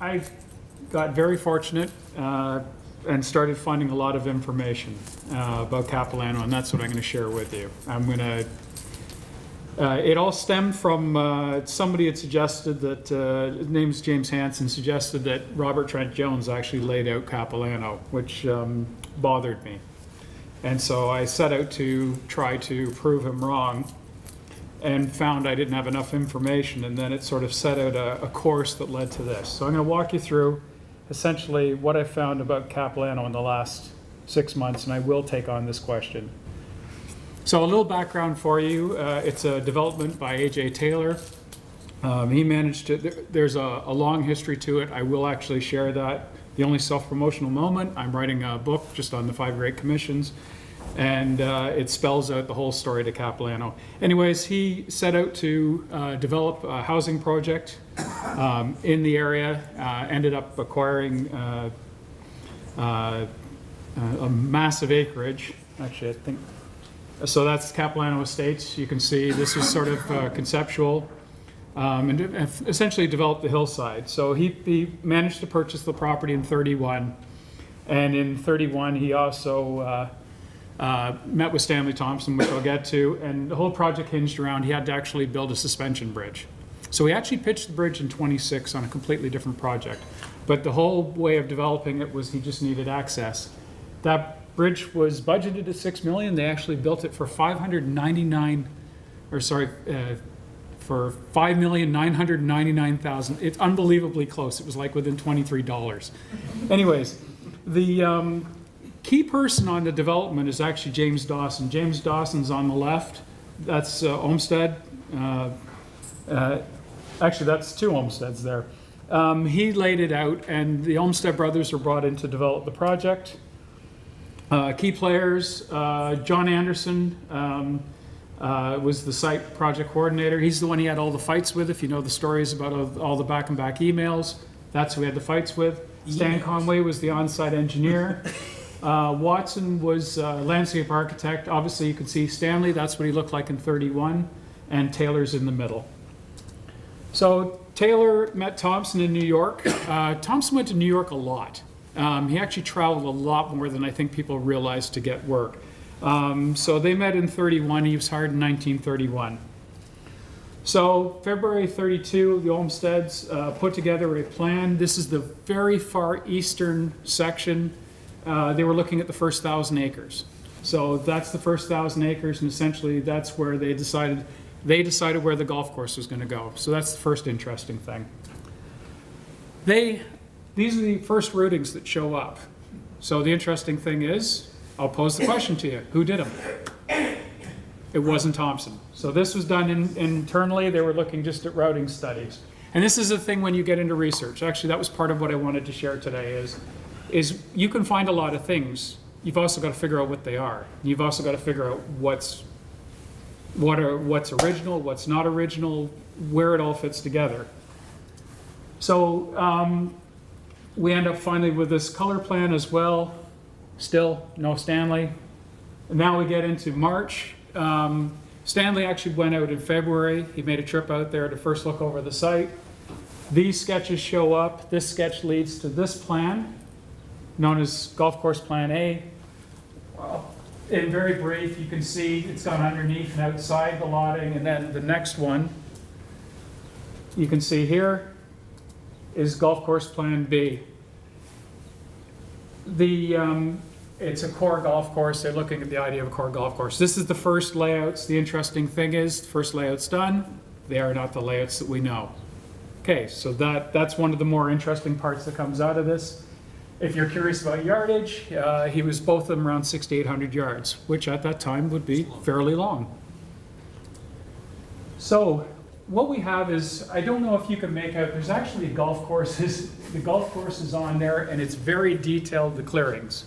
I got very fortunate and started finding a lot of information about Capilano, and that's what I'm going to share with you. It all stemmed from somebody had suggested that, his name's James Hansen, suggested that Robert Trent Jones actually laid out Capilano, which bothered me. And so I set out to try to prove him wrong and found I didn't have enough information, and then it sort of set out a course that led to this. So I'm going to walk you through essentially what I found about Capilano in the last 6 months, and I will take on this question. So a little background for you. It's a development by A.J. Taylor. He managed to, there's a long history to it. I will actually share that. The only self-promotional moment, I'm writing a book just on the 5 Great Commissions, and it spells out the whole story to Capilano. Anyways, he set out to develop a housing project in the area, ended up acquiring a massive acreage. Actually, I think, so that's Capilano Estates. You can see this was sort of conceptual, and essentially developed the hillside. So he managed to purchase the property in 31, and in 31 he also met with Stanley Thompson, which I'll get to, and the whole project hinged around he had to actually build a suspension bridge. So he actually pitched the bridge in 26 on a completely different project, but the whole way of developing it was he just needed access. That bridge was budgeted at $6 million. They actually built it for $5,999,000. It's unbelievably close. It was like within $23. Anyways, the key person on the development is actually James Dawson. James Dawson's on the left. That's Olmsted. Actually, that's 2 Olmsteds there. He laid it out, and the Olmsted brothers were brought in to develop the project. Key players, John Anderson was the site project coordinator. He's the one he had all the fights with. If you know the stories about all the back-and-back emails, that's who he had the fights with. Stan Conway was the on-site engineer. Watson was landscape architect. Obviously, you can see Stanley, that's what he looked like in 31, and Taylor's in the middle. So Taylor met Thompson in New York. Thompson went to New York a lot. He actually traveled a lot more than I think people realize to get work. So they met in 31. He was hired in 1931. So February 32, the Olmsteds put together a plan. This is the very far eastern section. They were looking at the first 1,000 acres. So that's the first 1,000 acres, and essentially that's where they decided where the golf course was going to go. So that's the first interesting thing. These are the first routings that show up. So the interesting thing is, I'll pose the question to you. Who did them? It wasn't Thompson. So this was done internally. They were looking just at routing studies. And this is the thing when you get into research. Actually, that was part of what I wanted to share today is you can find a lot of things. You've also got to figure out what they are. You've also got to figure out what's original, what's not original, where it all fits together. So we end up finally with this color plan as well. Still no Stanley. And now we get into March. Stanley actually went out in February. He made a trip out there to first look over the site. These sketches show up. This sketch leads to this plan, known as Golf Course Plan A. In very brief, you can see it's gone underneath and outside the lotting, and then the next one you can see here is Golf Course Plan B. It's a core golf course. They're looking at the idea of a core golf course. This is the first layouts. The interesting thing is, the first layout's done. They are not the layouts that we know. Okay, so that's one of the more interesting parts that comes out of this. If you're curious about yardage, he was both of them around 6,800 yards, which at that time would be fairly long. So what we have is, I don't know if you can make out, there's actually golf courses. The golf course is on there, and it's very detailed, the clearings.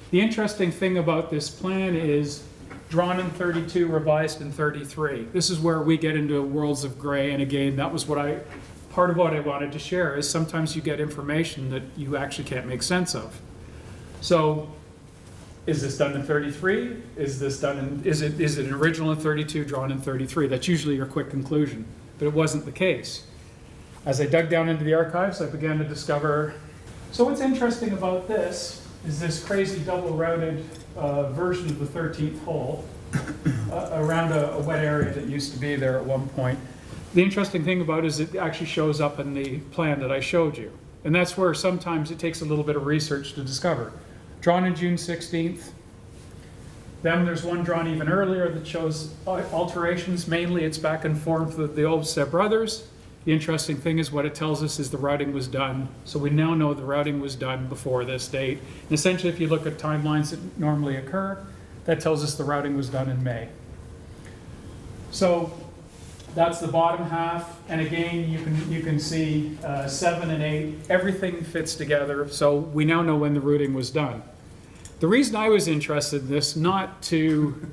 The interesting thing about this plan is drawn in 32, revised in 33. This is where we get into worlds of gray, and again, that was part of what I wanted to share, is sometimes you get information that you actually can't make sense of. So, is this done in 33? Is it an original in 32, drawn in 33? That's usually your quick conclusion, but it wasn't the case. As I dug down into the archives, I began to discover. So what's interesting about this is this crazy double routed version of the 13th hole around a wet area that used to be there at one point. The interesting thing about it is it actually shows up in the plan that I showed you. And that's where sometimes it takes a little bit of research to discover. Drawn in June 16th. Then there's one drawn even earlier that shows alterations. Mainly it's back and forth with the Olmsted brothers. The interesting thing is what it tells us is the routing was done. So we now know the routing was done before this date. And essentially, if you look at timelines that normally occur, that tells us the routing was done in May. So that's the bottom half. And again, you can see 7 and 8, everything fits together. So we now know when the routing was done. The reason I was interested in this, not to,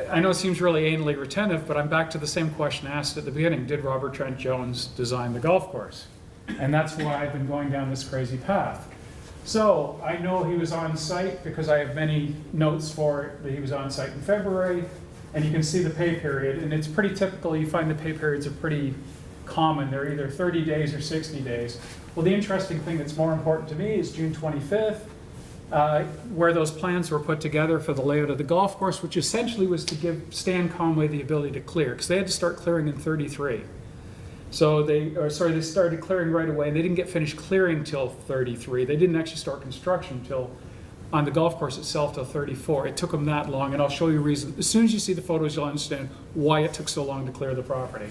I know it seems really anally retentive, but I'm back to the same question asked at the beginning. Did Robert Trent Jones design the golf course? And that's why I've been going down this crazy path. So I know he was on site because I have many notes for it that he was on site in February, and you can see the pay period, and it's pretty typical. You find the pay periods are pretty common. They're either 30 days or 60 days. Well, the interesting thing that's more important to me is June 25th, where those plans were put together for the layout of the golf course, which essentially was to give Stan Conway the ability to clear, because they had to start clearing in 33. So they started clearing right away, and they didn't get finished clearing till 33. They didn't actually start construction till, on the golf course itself, till 34. It took them that long, and I'll show you a reason. As soon as you see the photos, you'll understand why it took so long to clear the property.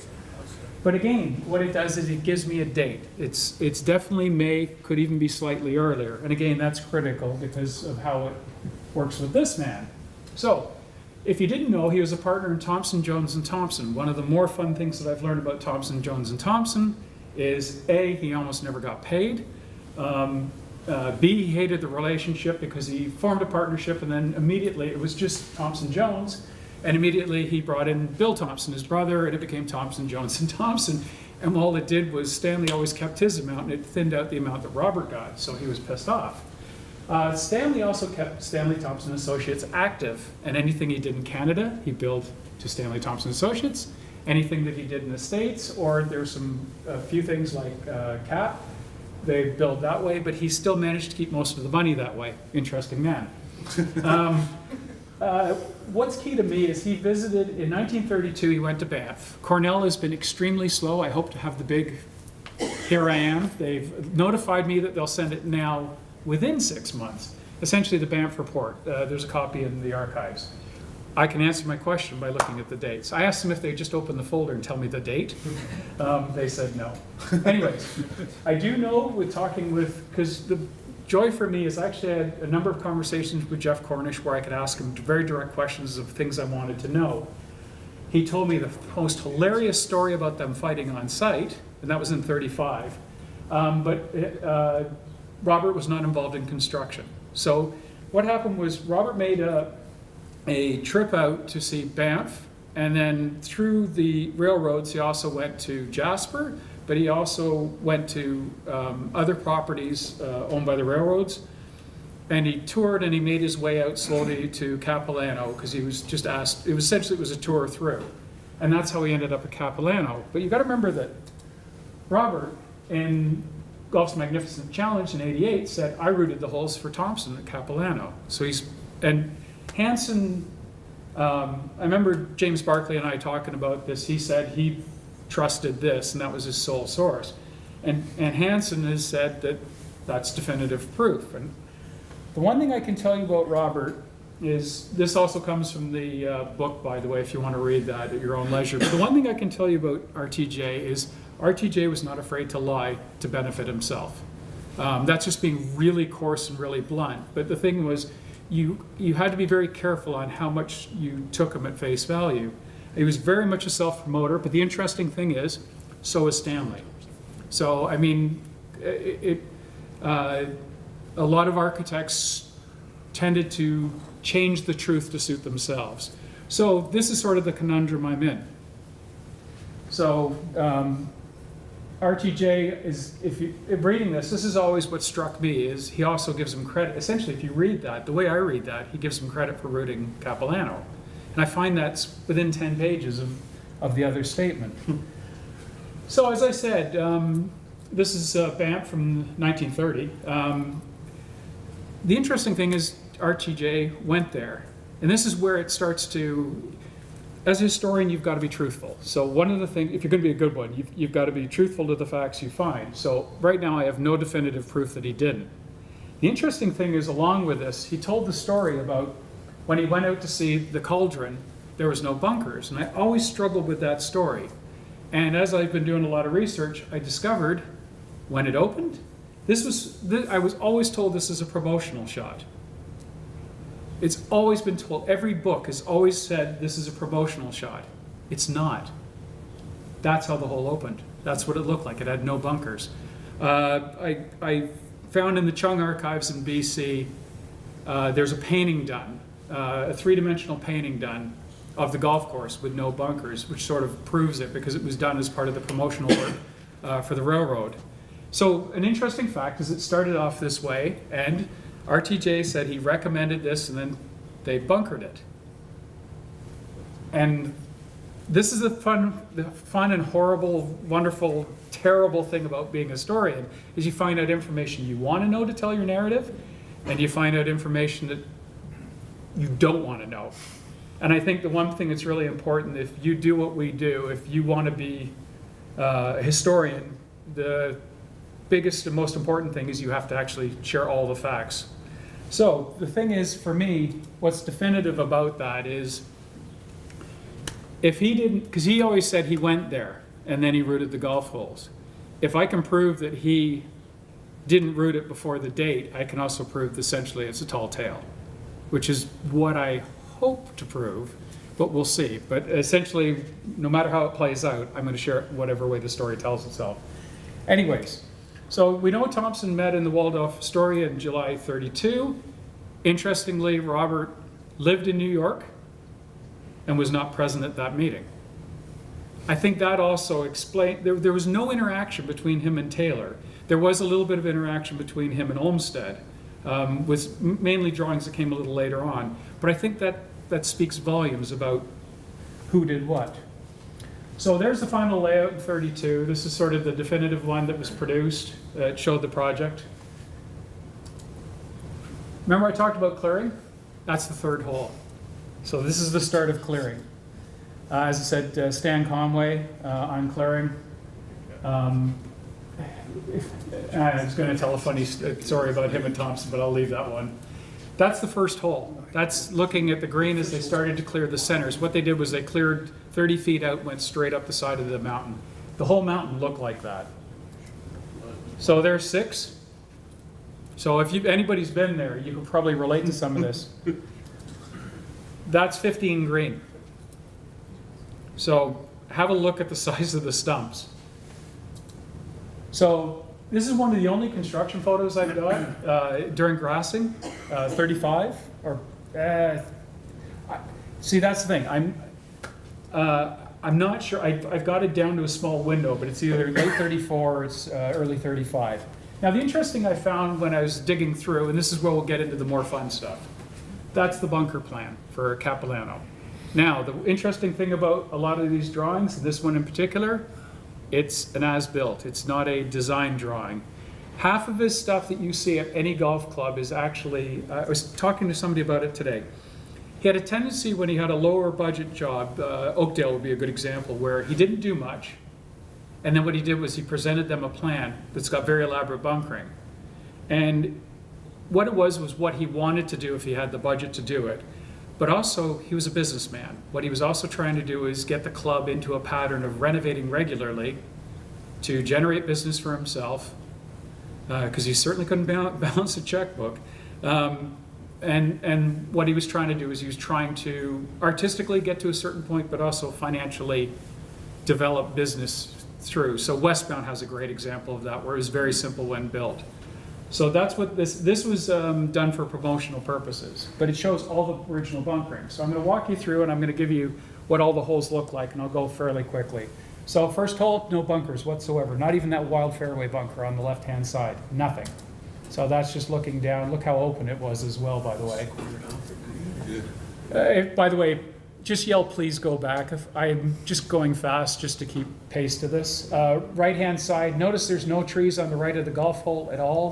But again, what it does is it gives me a date. It's definitely May, could even be slightly earlier. And again, that's critical because of how it works with this man. So, if you didn't know, he was a partner in Thompson, Jones & Thompson. One of the more fun things that I've learned about Thompson, Jones & Thompson is A, he almost never got paid. B, he hated the relationship because he formed a partnership and then immediately it was just Thompson Jones. And immediately he brought in Bill Thompson, his brother, and it became Thompson, Jones & Thompson. And all it did was Stanley always kept his amount, and it thinned out the amount that Robert got, so he was pissed off. Stanley also kept Stanley Thompson Associates active, and anything he did in Canada, he billed to Stanley Thompson Associates. Anything that he did in the States, or there's a few things like Cap, they billed that way, but he still managed to keep most of the money that way. Interesting man. What's key to me is he visited, in 1932, he went to Banff. Cornell has been extremely slow. I hope to have the big, here I am. They've notified me that they'll send it now within 6 months. Essentially the Banff report. There's a copy in the archives. I can answer my question by looking at the dates. I asked them if they'd just open the folder and tell me the date. They said no. Anyways, I do know with talking with, because the joy for me is I actually had a number of conversations with Jeff Cornish where I could ask him very direct questions of things I wanted to know. He told me the most hilarious story about them fighting on site, and that was in 35. But Robert was not involved in construction. So what happened was Robert made a trip out to see Banff, and then through the railroads he also went to Jasper, but he also went to other properties owned by the railroads, and he toured and he made his way out slowly to Capilano because he was just asked, it was a tour through, and that's how he ended up at Capilano. But you got to remember that Robert in Golf's Magnificent Challenge in '88 said, I routed the holes for Thompson at Capilano. So and Hansen, I remember James Barkley and I talking about this. He said he trusted this, and that was his sole source. And Hansen has said that that's definitive proof. And the one thing I can tell you about Robert is, this also comes from the book, by the way, if you want to read that at your own leisure. But the one thing I can tell you about RTJ is RTJ was not afraid to lie to benefit himself. That's just being really coarse and really blunt. But the thing was, you had to be very careful on how much you took him at face value. He was very much a self-promoter, but the interesting thing is, so is Stanley. So, I mean, a lot of architects tended to change the truth to suit themselves. So this is sort of the conundrum I'm in. So RTJ is, if reading this is always what struck me, is he also gives him credit. Essentially, if you read that, the way I read that, he gives him credit for routing And I find that's within 10 pages of the other statement. So as I said, this is Banff from 1930. The interesting thing is RTJ went there. And this is where it starts to, as a historian, you've got to be truthful. So one of the things, if you're going to be a good one, you've got to be truthful to the facts you find. So right now I have no definitive proof that he didn't. The interesting thing is, along with this, he told the story about when he went out to see the cauldron, there was no bunkers. And I always struggled with that story. And as I've been doing a lot of research, I discovered when it opened, I was always told this is a promotional shot. It's always been told, every book has always said this is a promotional shot. It's not. That's how the hole opened. That's what it looked like. It had no bunkers. I found in the Chung archives in BC, there's a painting done, a three-dimensional painting done of the golf course with no bunkers, which sort of proves it because it was done as part of the promotional work for the railroad. So an interesting fact is it started off this way, and RTJ said he recommended this, and then they bunkered it. And this is the fun and horrible, wonderful, terrible thing about being a historian, is you find out information you want to know to tell your narrative, and you find out information that you don't want to know. And I think the one thing that's really important, if you do what we do, if you want to be a historian, the biggest and most important thing is you have to actually share all the facts. So the thing is, for me, what's definitive about that is, if he didn't, because he always said he went there and then he routed the golf holes. If I can prove that he didn't route it before the date, I can also prove that essentially it's a tall tale, which is what I hope to prove, but we'll see. But essentially, no matter how it plays out, I'm going to share it whatever way the story tells itself. Anyways, so we know Thompson met in the Waldorf Astoria in July 32. Interestingly, Robert lived in New York and was not present at that meeting. I think that also explained, there was no interaction between him and Taylor. There was a little bit of interaction between him and Olmsted, with mainly drawings that came a little later on. But I think that speaks volumes about who did what. So there's the final layout in 32. This is sort of the definitive one that was produced. It showed the project. Remember I talked about clearing? That's the third hole. So this is the start of clearing. As I said, Stan Conway on clearing. I was going to tell a funny story about him and Thompson, but I'll leave that one. That's the first hole. That's looking at the green as they started to clear the centers. What they did was they cleared 30 feet out, went straight up the side of the mountain. The whole mountain looked like that. So there's 6. So if anybody's been there, you can probably relate to some of this. That's 15 green. So have a look at the size of the stumps. So this is one of the only construction photos I've got during grassing, 35. See, that's the thing. I'm not sure. I've got it down to a small window, but it's either late 34 or it's early 35. Now, the interesting I found when I was digging through, and this is where we'll get into the more fun stuff, that's the bunker plan for Capilano. Now, the interesting thing about a lot of these drawings, this one in particular, it's an as-built. It's not a design drawing. Half of his stuff that you see at any golf club is actually, I was talking to somebody about it today. He had a tendency when he had a lower budget job, Oakdale would be a good example, where he didn't do much. And then what he did was he presented them a plan that's got very elaborate bunkering. And what it was what he wanted to do if he had the budget to do it. But also, he was a businessman. What he was also trying to do is get the club into a pattern of renovating regularly to generate business for himself, because he certainly couldn't balance a checkbook. And what he was trying to do is he was trying to artistically get to a certain point, but also financially develop business through. So Westbound has a great example of that, where it was very simple when built. So that's what this was done for promotional purposes, but it shows all the original bunkering. So I'm going to walk you through, and I'm going to give you what all the holes look like, and I'll go fairly quickly. So first hole, no bunkers whatsoever, not even that wild fairway bunker on the left-hand side, nothing. So that's just looking down. Look how open it was as well, by the way. By the way, just yell, please go back. If I'm just going fast just to keep pace to this. Right-hand side, notice there's no trees on the right of the golf hole at all.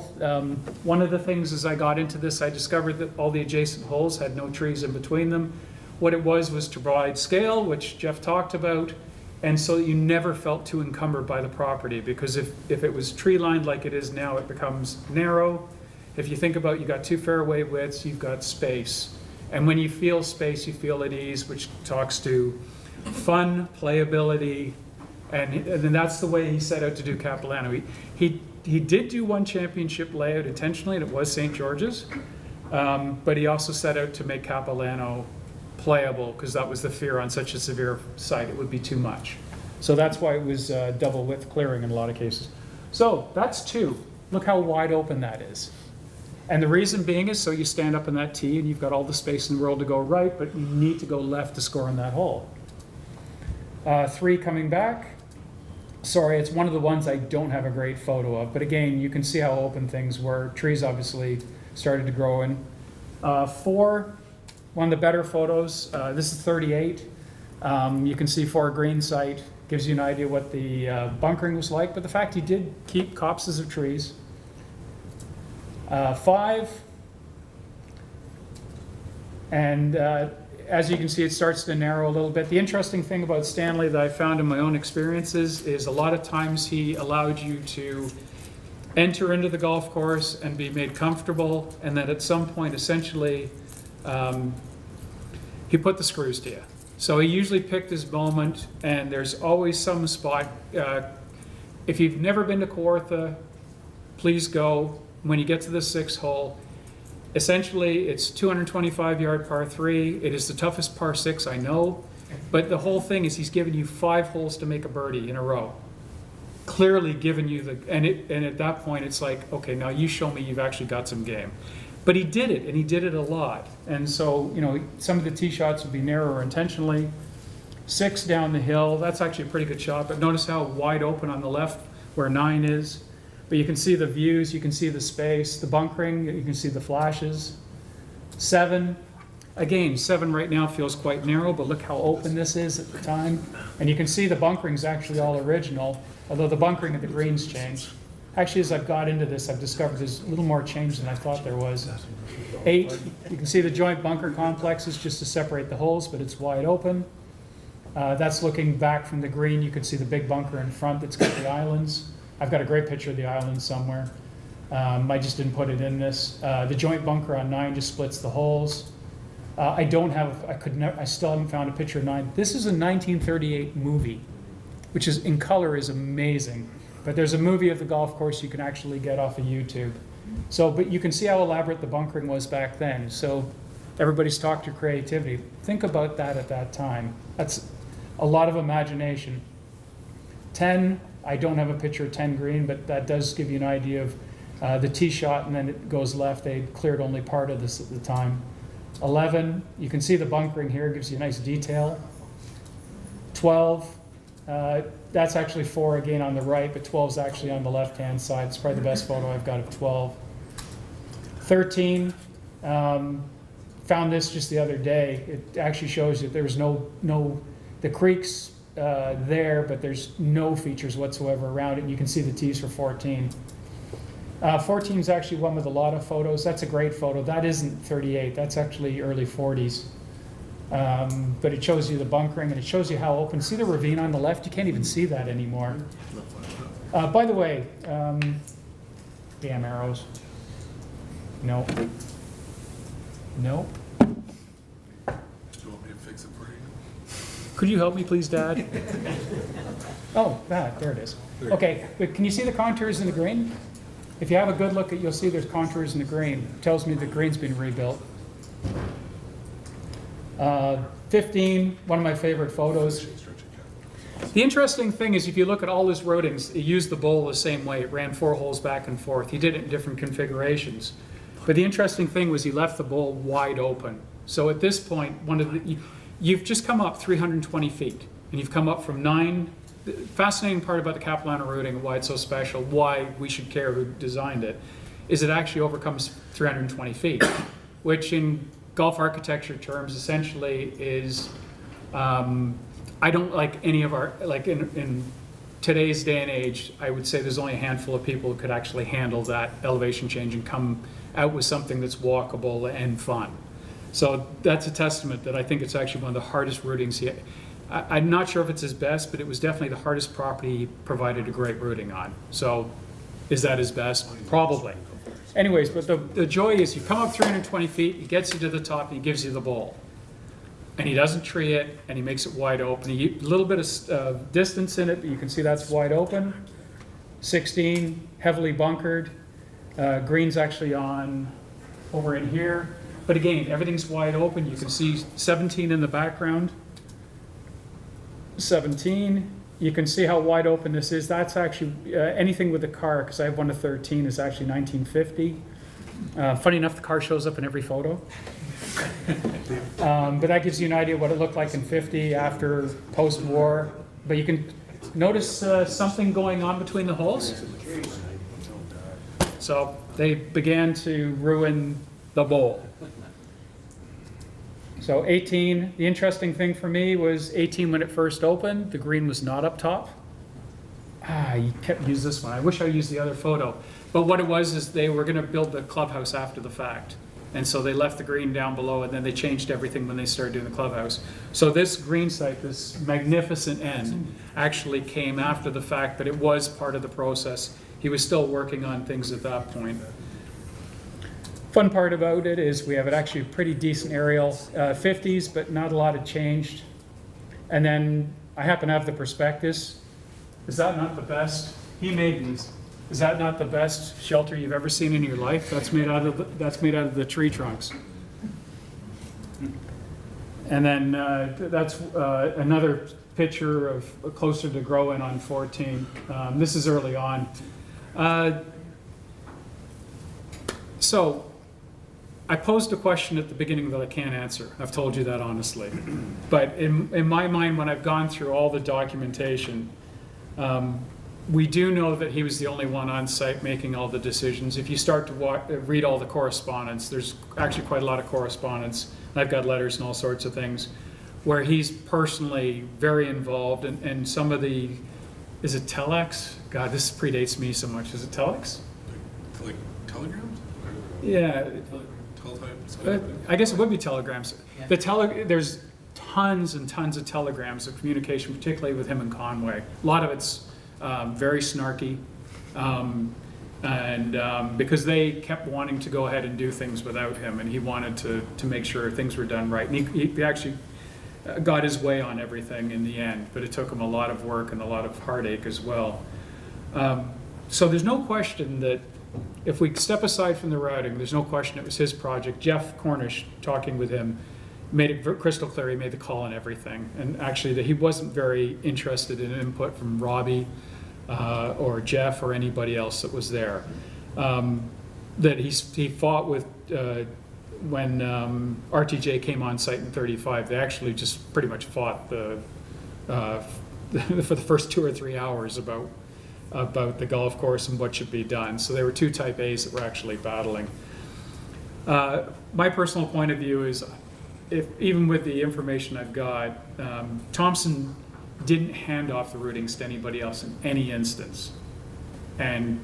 One of the things as I got into this, I discovered that all the adjacent holes had no trees in between them. What it was to provide scale, which Jeff talked about, and so that you never felt too encumbered by the property, because if it was tree lined like it is now, it becomes narrow. If you think about, you've got 2 fairway widths, you've got space. And when you feel space, you feel at ease, which talks to fun, playability, and then that's the way he set out to do Capilano. He did do one championship layout intentionally, and it was St. George's, but he also set out to make Capilano playable, because that was the fear on such a severe site, it would be too much. So that's why it was double width clearing in a lot of cases. So that's 2. Look how wide open that is. And the reason being is so you stand up in that tee and you've got all the space in the world to go right, but you need to go left to score on that hole. 3 coming back. Sorry, it's one of the ones I don't have a great photo of, but again, you can see how open things were. Trees obviously started to grow in. 4, one of the better photos. This is 38. You can see for a green site, gives you an idea what the bunkering was like, but the fact he did keep copses of trees. 5, and as you can see, it starts to narrow a little bit. The interesting thing about Stanley that I found in my own experiences is a lot of times he allowed you to enter into the golf course and be made comfortable, and then at some point, essentially, he put the screws to you. So he usually picked his moment, and there's always some spot. If you've never been to Kawartha, please go. When you get to the 6th hole, essentially it's 225-yard par 3. It is the toughest par 6 I know, but the whole thing is he's given you 5 holes to make a birdie in a row. Clearly given you the, and at that point it's like, okay, now you show me you've actually got some game. But he did it, and he did it a lot. And so, you know, some of the tee shots would be narrower intentionally. 6 down the hill, that's actually a pretty good shot, but notice how wide open on the left where 9 is. But you can see the views, you can see the space, the bunkering, you can see the flashes. 7, again, 7 right now feels quite narrow, but look how open this is at the time. And you can see the bunkering's actually all original, although the bunkering at the greens changed. Actually, as I've got into this, I've discovered there's a little more change than I thought there was. 8, you can see the joint bunker complexes just to separate the holes, but it's wide open. That's looking back from the green. You can see the big bunker in front that's got the islands. I've got a great picture of the island somewhere. I just didn't put it in this. The joint bunker on 9 just splits the holes. I still haven't found a picture of 9. This is a 1938 movie, which is in color is amazing. But there's a movie of the golf course you can actually get off of YouTube. So, but you can see how elaborate the bunkering was back then. So everybody's talked to creativity. Think about that at that time. That's a lot of imagination. 10, I don't have a picture of 10 green, but that does give you an idea of the tee shot, and then it goes left. They cleared only part of this at the time. 11, you can see the bunkering here, gives you a nice detail. 12, that's actually 4 again on the right, but 12 is actually on the left-hand side. It's probably the best photo I've got of 12. 13, found this just the other day. It actually shows that there's the creek's there, but there's no features whatsoever around it. And you can see the tees for 14. 14 is actually one with a lot of photos. That's a great photo. That isn't 38. That's actually early 40s. But it shows you the bunkering, and it shows you how open. See the ravine on the left? You can't even see that anymore. By the way, damn arrows. No. No. Do you want me to fix it for you? Could you help me, please, Dad? Oh, there it is. Okay, but can you see the contours in the green? If you have a good look, you'll see there's contours in the green. It tells me the green's been rebuilt. 15, one of my favorite photos. The interesting thing is, if you look at all his routings, he used the bowl the same way. It ran 4 holes back and forth. He did it in different configurations. But the interesting thing was he left the bowl wide open. So at this point, you've just come up 320 feet, and you've come up from 9. The fascinating part about the Capilano routing, why it's so special, why we should care who designed it, is it actually overcomes 320 feet, which in golf architecture terms essentially is I don't like any of our, like in today's day and age, I would say there's only a handful of people who could actually handle that elevation change and come out with something that's walkable and fun. So that's a testament that I think it's actually one of the hardest routings yet. I'm not sure if it's his best, but it was definitely the hardest property he provided a great routing on. So is that his best? Probably. Anyways, but the joy is you come up 320 feet, he gets you to the top, and he gives you the bowl. And he doesn't tree it, and he makes it wide open. A little bit of distance in it, but you can see that's wide open. 16, heavily bunkered. Green's actually on over in here. But again, everything's wide open. You can see 17 in the background. 17. You can see how wide open this is. That's actually anything with the car, because I have one of 13, is actually 1950. Funny enough, the car shows up in every photo. But that gives you an idea what it looked like in 50 after post-war. But you can notice something going on between the holes. So they began to ruin the bowl. So 18, the interesting thing for me was 18 when it first opened, the green was not up top. You kept using this one. I wish I used the other photo. But what it was is they were going to build the clubhouse after the fact. And so they left the green down below, and then they changed everything when they started doing the clubhouse. So this green site, this magnificent end, actually came after the fact, but it was part of the process. He was still working on things at that point. Fun part about it is we have actually a pretty decent aerial, 50s, but not a lot had changed. And then I happen to have the prospectus. Is that not the best? He made these. Is that not the best shelter you've ever seen in your life? That's made out of the tree trunks. And then that's another picture of closer to grow-in on 14. This is early on. So I posed a question at the beginning that I can't answer. I've told you that honestly. But in my mind, when I've gone through all the documentation, we do know that he was the only one on site making all the decisions. If you start to read all the correspondence, there's actually quite a lot of correspondence. I've got letters and all sorts of things where he's personally very involved. And some of the, is it telex? God, this predates me so much. Is it telex? Like telegrams? Yeah. Teletype? I guess it would be telegrams. There's tons and tons of telegrams of communication, particularly with him and Conway. A lot of it's very snarky, and because they kept wanting to go ahead and do things without him, and he wanted to make sure things were done right. And he actually got his way on everything in the end, but it took him a lot of work and a lot of heartache as well. So there's no question that if we step aside from the routing, there's no question it was his project. Jeff Cornish, talking with him, made it crystal clear he made the call on everything. And actually that he wasn't very interested in input from Robbie or Jeff or anybody else that was there. That he fought with, when RTJ came on site in 35, they actually just pretty much fought for the first 2 or 3 hours about the golf course and what should be done. So there were two Type A's that were actually battling. My personal point of view is, even with the information I've got, Thompson didn't hand off the routings to anybody else in any instance. And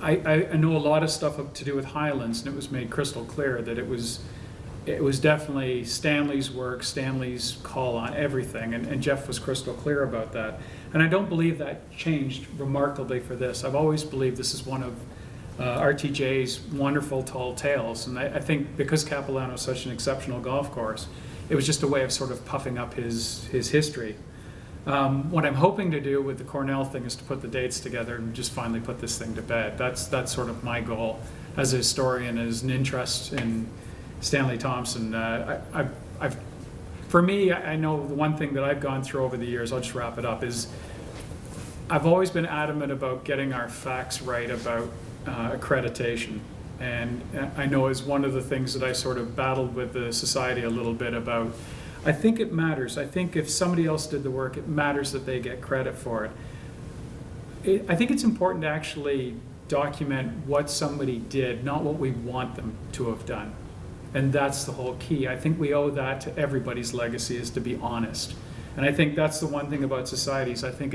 I know a lot of stuff to do with Highlands, and it was made crystal clear that it was definitely Stanley's work, Stanley's call on everything, and Jeff was crystal clear about that. And I don't believe that changed remarkably for this. I've always believed this is one of RTJ's wonderful tall tales, and I think because Capilano is such an exceptional golf course, it was just a way of sort of puffing up his history. What I'm hoping to do with the Cornell thing is to put the dates together and just finally put this thing to bed. That's sort of my goal as a historian, as an interest in Stanley Thompson. For me, I know the one thing that I've gone through over the years, I'll just wrap it up, is I've always been adamant about getting our facts right about accreditation. And I know is one of the things that I sort of battled with the society a little bit about. I think it matters. I think if somebody else did the work, it matters that they get credit for it. I think it's important to actually document what somebody did, not what we want them to have done. And that's the whole key. I think we owe that to everybody's legacy, is to be honest. And I think that's the one thing about societies. I think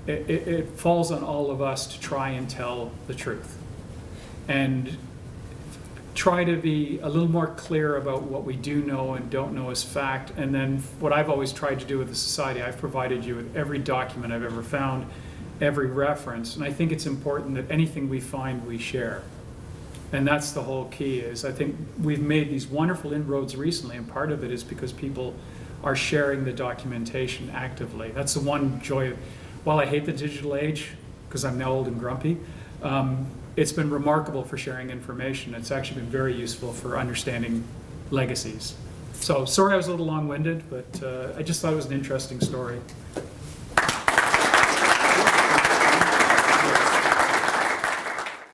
it falls on all of us to try and tell the truth. And try to be a little more clear about what we do know and don't know as fact. And then what I've always tried to do with the society, I've provided you with every document I've ever found, every reference. And I think it's important that anything we find, we share. And that's the whole key. Is I think we've made these wonderful inroads recently, and part of it is because people are sharing the documentation actively. That's the one joy. While I hate the digital age, because I'm now old and grumpy, it's been remarkable for sharing information. It's actually been very useful for understanding legacies. So sorry I was a little long-winded, but I just thought it was an interesting story.